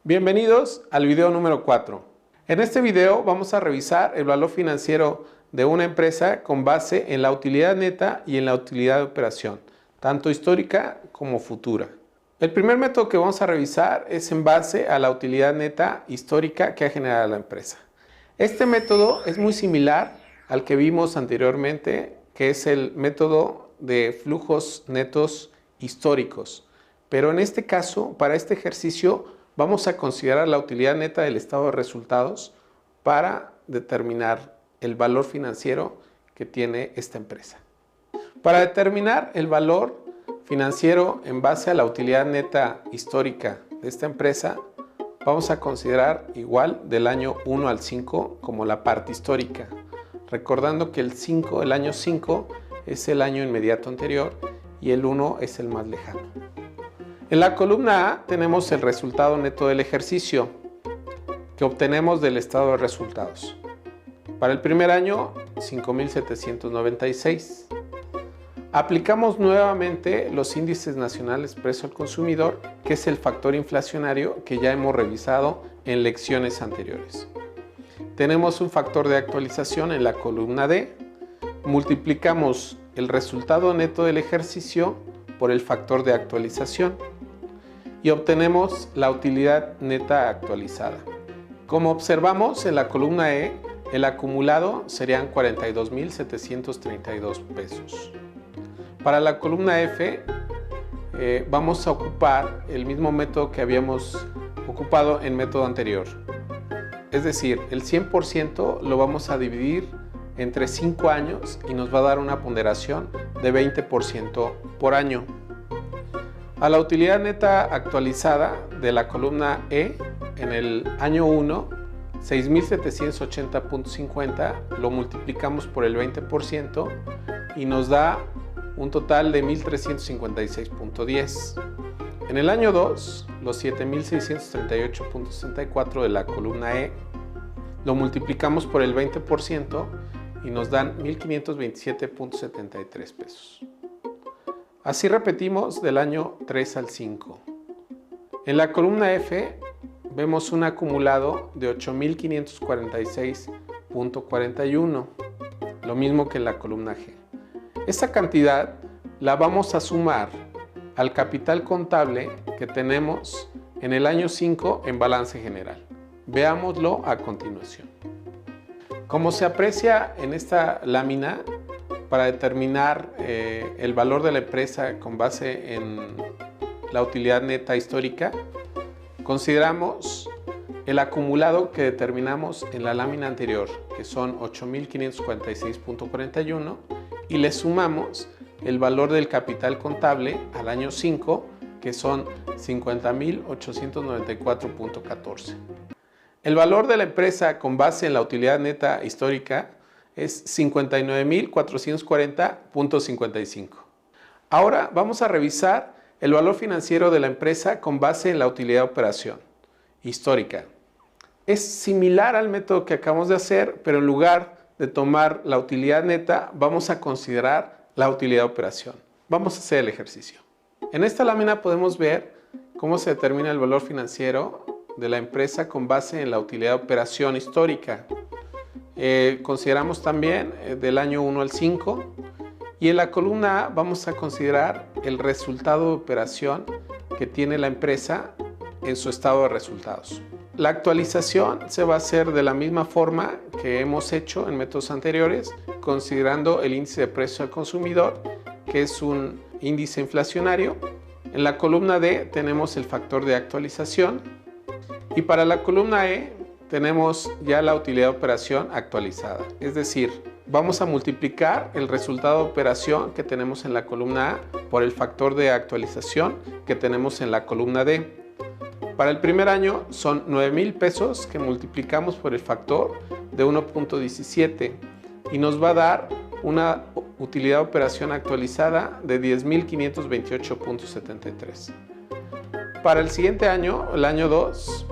Bienvenidos al video número 4. En este video vamos a revisar el valor financiero de una empresa con base en la utilidad neta y en la utilidad de operación, tanto histórica como futura. El primer método que vamos a revisar es en base a la utilidad neta histórica que ha generado la empresa. Este método es muy similar al que vimos anteriormente, que es el método de flujos netos históricos. Pero en este caso, para este ejercicio, vamos a considerar la utilidad neta del estado de resultados para determinar el valor financiero que tiene esta empresa. Para determinar el valor financiero en base a la utilidad neta histórica de esta empresa, vamos a considerar igual del año 1 al 5 como la parte histórica, recordando que el año 5 es el año inmediato anterior y el 1 es el más lejano. En la columna A tenemos el resultado neto del ejercicio que obtenemos del estado de resultados. Para el primer año, 5,796. Aplicamos nuevamente los índices nacionales precio al consumidor, que es el factor inflacionario que ya hemos revisado en lecciones anteriores. Tenemos un factor de actualización en la columna D. Multiplicamos el resultado neto del ejercicio por el factor de actualización y obtenemos la utilidad neta actualizada. Como observamos en la columna E, el acumulado serían 42,732 pesos. Para la columna F vamos a ocupar el mismo método que habíamos ocupado en método anterior. Es decir, el 100% lo vamos a dividir entre 5 años y nos va a dar una ponderación de 20% por año. A la utilidad neta actualizada de la columna E, en el año 1, 6,780.50 lo multiplicamos por el 20% y nos da un total de 1,356.10. En el año 2, los 7,638.64 de la columna E lo multiplicamos por el 20% y nos dan 1,527.73 pesos. Así repetimos del año 3 al 5. En la columna F vemos un acumulado de 8,546.41, lo mismo que en la columna G. Esta cantidad la vamos a sumar al capital contable que tenemos en el año 5 en balance general. Veámoslo a continuación. Como se aprecia en esta lámina, para determinar el valor de la empresa con base en la utilidad neta histórica, consideramos el acumulado que determinamos en la lámina anterior, que son 8,546.41, y le sumamos el valor del capital contable al año 5, que son 50,894.14. El valor de la empresa con base en la utilidad neta histórica es 59,440.55. Ahora vamos a revisar el valor financiero de la empresa con base en la utilidad de operación histórica. Es similar al método que acabamos de hacer, pero en lugar de tomar la utilidad neta, vamos a considerar la utilidad de operación. Vamos a hacer el ejercicio. En esta lámina podemos ver cómo se determina el valor financiero de la empresa con base en la utilidad de operación histórica. Consideramos también del año 1 al 5 y en la columna A vamos a considerar el resultado de operación que tiene la empresa en su estado de resultados. La actualización se va a hacer de la misma forma que hemos hecho en métodos anteriores, considerando el índice de precio al consumidor, que es un índice inflacionario. En la columna D tenemos el factor de actualización y para la columna E tenemos ya la utilidad de operación actualizada. Es decir, vamos a multiplicar el resultado de operación que tenemos en la columna A por el factor de actualización que tenemos en la columna D. Para el primer año son 9,000 pesos que multiplicamos por el factor de 1.17 y nos va a dar una utilidad de operación actualizada de 10,528.73. Para el siguiente año, el año 2,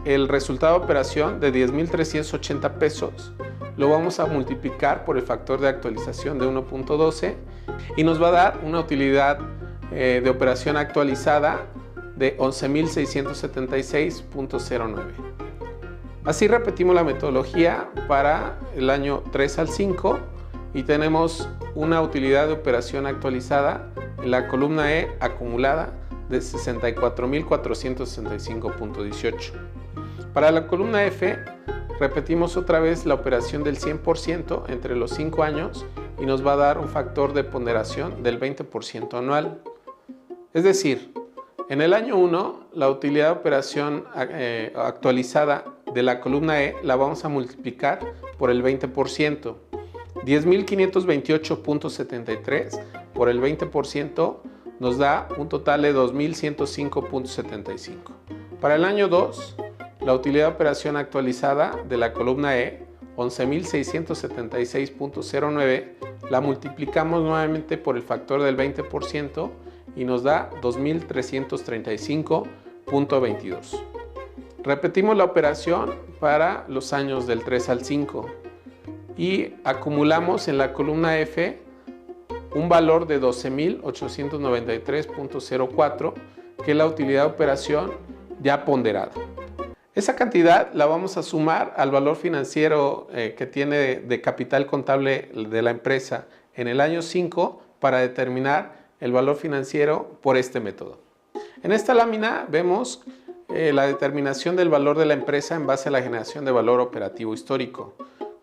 el resultado de operación de 10,380 pesos lo vamos a multiplicar por el factor de actualización de 1.12 y nos va a dar una utilidad de operación actualizada de 11.676.09. Así repetimos la metodología para el año 3 al 5 y tenemos una utilidad de operación actualizada en la columna E acumulada de 64.465.18. Para la columna F repetimos otra vez la operación del 100% entre los 5 años y nos va a dar un factor de ponderación del 20% anual. Es decir, en el año 1 la utilidad de operación actualizada de la columna E la vamos a multiplicar por el 20%. 10.528.73 por el 20% nos da un total de 2.105.75. Para el año 2, la utilidad de operación actualizada de la columna E, 11.676.09, la multiplicamos nuevamente por el factor del 20% y nos da 2.335.22. Repetimos la operación para los años del 3 al 5 y acumulamos en la columna F un valor de 12.893.04, que es la utilidad de operación ya ponderada. Esa cantidad la vamos a sumar al valor financiero que tiene de capital contable de la empresa en el año 5 para determinar el valor financiero por este método. En esta lámina vemos la determinación del valor de la empresa en base a la generación de valor operativo histórico.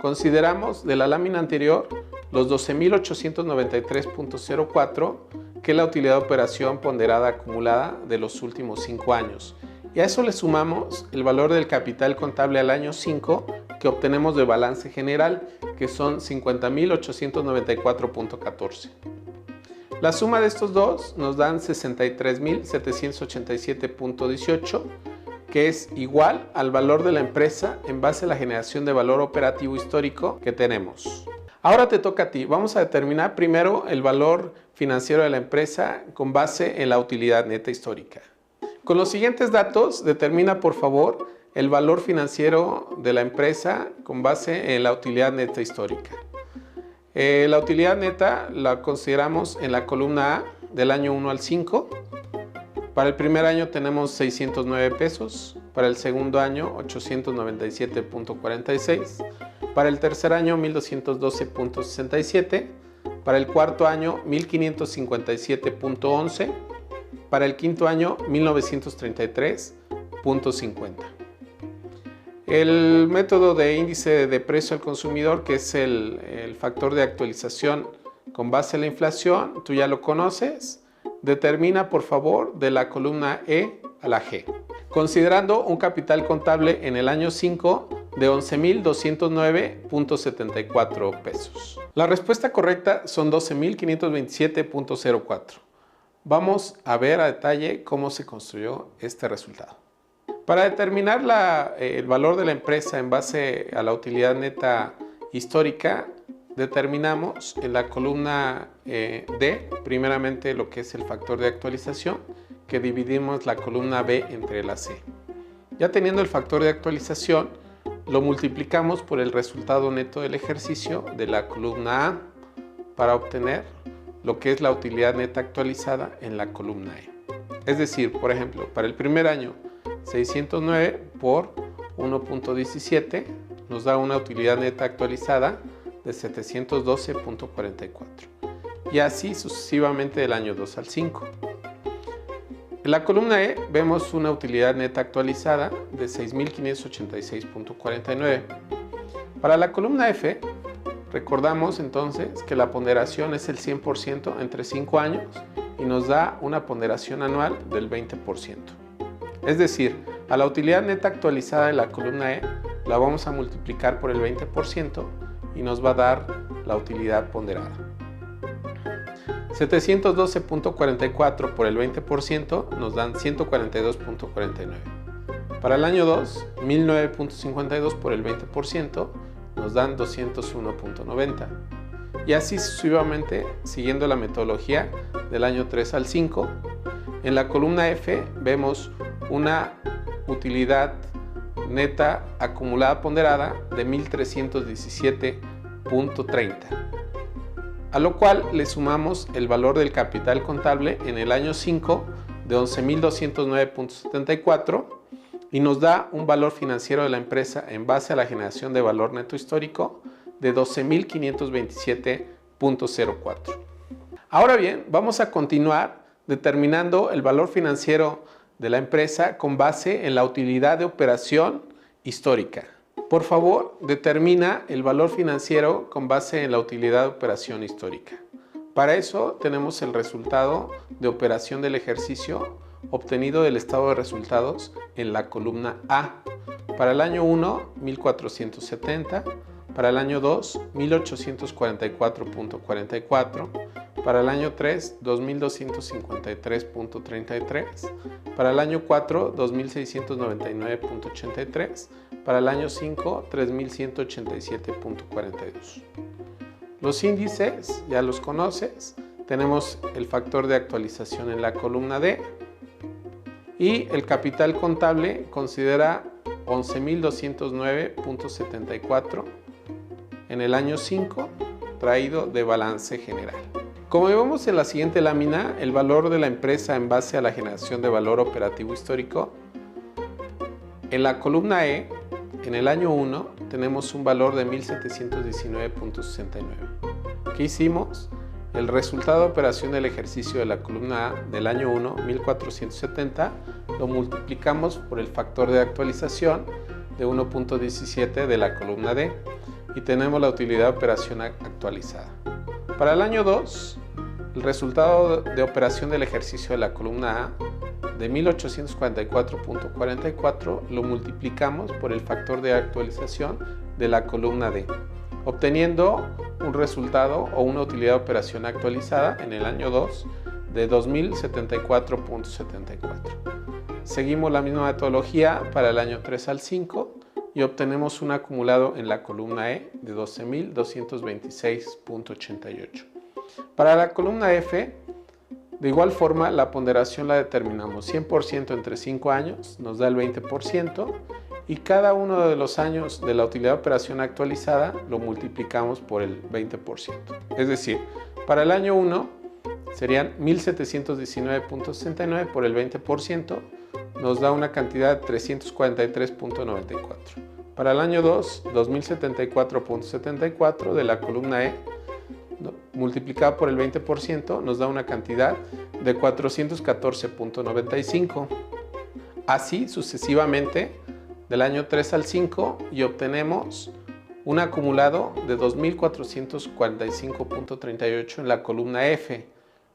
Consideramos de la lámina anterior los 12.893.04, que es la utilidad de operación ponderada acumulada de los últimos 5 años. Y a eso le sumamos el valor del capital contable al año 5 que obtenemos de balance general, que son 50.894.14. La suma de estos dos nos dan 63.787.18, que es igual al valor de la empresa en base a la generación de valor operativo histórico que tenemos. Ahora te toca a ti. Vamos a determinar primero el valor financiero de la empresa con base en la utilidad neta histórica. Con los siguientes datos, determina por favor el valor financiero de la empresa con base en la utilidad neta histórica. La utilidad neta la consideramos en la columna A del año 1 al 5. Para el primer año tenemos 609 pesos, para el segundo año 897.46, para el tercer año 1212.67, para el cuarto año 1557.11, para el quinto año 1933.50. El método de índice de precio al consumidor, que es el factor de actualización con base en la inflación, tú ya lo conoces. Determina por favor de la columna E a la G, considerando un capital contable en el año 5 de 11.209.74 pesos. La respuesta correcta son 12.527.04. Vamos a ver a detalle cómo se construyó este resultado. Para determinar el valor de la empresa en base a la utilidad neta histórica, determinamos en la columna D, primeramente lo que es el factor de actualización, que dividimos la columna B entre la C. Ya teniendo el factor de actualización, lo multiplicamos por el resultado neto del ejercicio de la columna A para obtener lo que es la utilidad neta actualizada en la columna E. Es decir, por ejemplo, para el primer año, 609 por 1.17 nos da una utilidad neta actualizada de 712.44 y así sucesivamente del año 2 al 5. En la columna E vemos una utilidad neta actualizada de 6.586.49. Para la columna F recordamos entonces que la ponderación es el 100% entre 5 años y nos da una ponderación anual del 20%. Es decir, a la utilidad neta actualizada de la columna E la vamos a multiplicar por el 20% y nos va a dar la utilidad ponderada. 712.44 por el 20% nos dan 142.49. Para el año 2, 1009.52 por el 20% nos dan 201.90. Y así sucesivamente, siguiendo la metodología del año 3 al 5. En la columna F vemos una utilidad neta acumulada ponderada de 1.317.30, a lo cual le sumamos el valor del capital contable en el año 5 de 11.209.74 y nos da un valor financiero de la empresa en base a la generación de valor neto histórico de 12.527.04. Ahora bien, vamos a continuar determinando el valor financiero de la empresa con base en la utilidad de operación histórica. Por favor, determina el valor financiero con base en la utilidad de operación histórica. Para eso tenemos el resultado de operación del ejercicio obtenido del estado de resultados en la columna A. Para el año 1, 1470. Para el año 2, 1844.44. Para el año 3, 2253.33. Para el año 4, 2699.83. Para el año 5, 3187.42. Los índices ya los conoces. Tenemos el factor de actualización en la columna D. Y el capital contable considera 11.209.74 en el año 5, traído de balance general. Como vemos en la siguiente lámina, el valor de la empresa en base a la generación de valor operativo histórico. En la columna E, en el año 1, tenemos un valor de 1.719.69. ¿Qué hicimos? El resultado de operación del ejercicio de la columna A del año 1, 1470, lo multiplicamos por el factor de actualización de 1.17 de la columna D y tenemos la utilidad de operación actualizada. Para el año 2, el resultado de operación del ejercicio de la columna A de 1844.44 lo multiplicamos por el factor de actualización de la columna D, obteniendo un resultado o una utilidad de operación actualizada en el año 2 de 2074.74. Seguimos la misma metodología para el año 3 al 5 y obtenemos un acumulado en la columna E de 12.226.88. Para la columna F, de igual forma, la ponderación la determinamos 100% entre 5 años, nos da el 20%, y cada uno de los años de la utilidad de operación actualizada lo multiplicamos por el 20%. Es decir, para el año 1 serían 1.719.69 por el 20%, nos da una cantidad de 343.94. Para el año 2, 2.074.74 de la columna E, multiplicada por el 20%, nos da una cantidad de 414.95. Así sucesivamente del año 3 al 5 y obtenemos un acumulado de 2.445.38 en la columna F,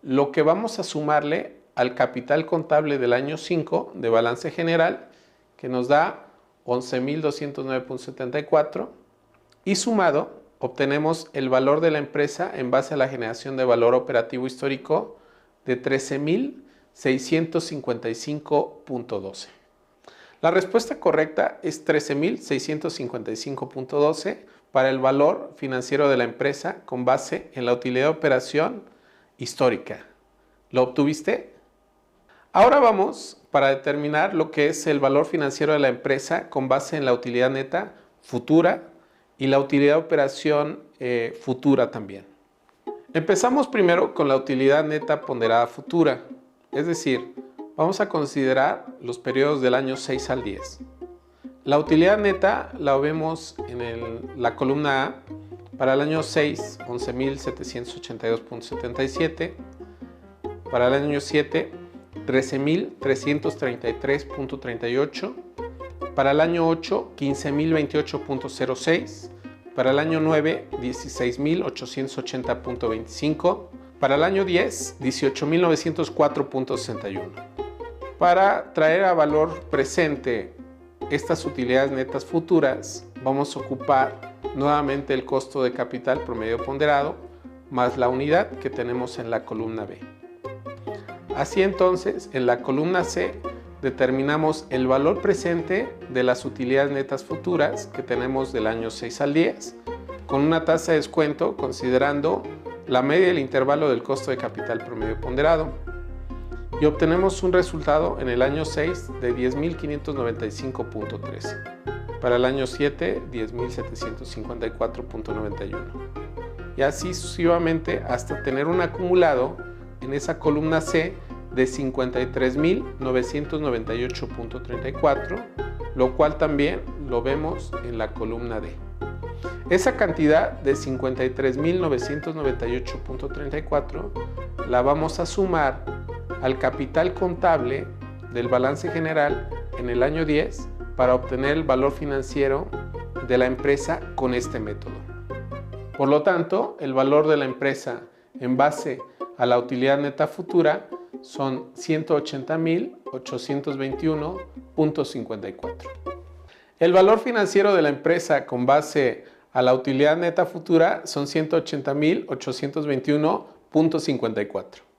lo que vamos a sumarle al capital contable del año 5 de balance general, que nos da 11.209.74, y sumado obtenemos el valor de la empresa en base a la generación de valor operativo histórico de 13.655.12. La respuesta correcta es 13.655.12 para el valor financiero de la empresa con base en la utilidad de operación histórica. ¿Lo obtuviste? Ahora vamos para determinar lo que es el valor financiero de la empresa con base en la utilidad neta futura y la utilidad de operación futura también. Empezamos primero con la utilidad neta ponderada futura, es decir, vamos a considerar los periodos del año 6 al 10. La utilidad neta la vemos en la columna A. Para el año 6, 11.782.77. Para el año 7, 13.333.38. Para el año 8, 15.028.06. Para el año 9, 16.880.25. Para el año 10, 18.904.61. Para traer a valor presente estas utilidades netas futuras, vamos a ocupar nuevamente el costo de capital promedio ponderado más la unidad que tenemos en la columna B. Así entonces, en la columna C determinamos el valor presente de las utilidades netas futuras que tenemos del año 6 al 10, con una tasa de descuento considerando la media del intervalo del costo de capital promedio ponderado. Y obtenemos un resultado en el año 6 de 10.595.13. Para el año 7, 10.754.91. Y así sucesivamente hasta tener un acumulado en esa columna C de 53.998.34, lo cual también lo vemos en la columna D. Esa cantidad de 53.998.34 la vamos a sumar al capital contable del balance general en el año 10 para obtener el valor financiero de la empresa con este método. Por lo tanto, el valor de la empresa en base a la utilidad neta futura son 180.821.54. El valor financiero de la empresa con base a la utilidad neta futura son 180.821.54.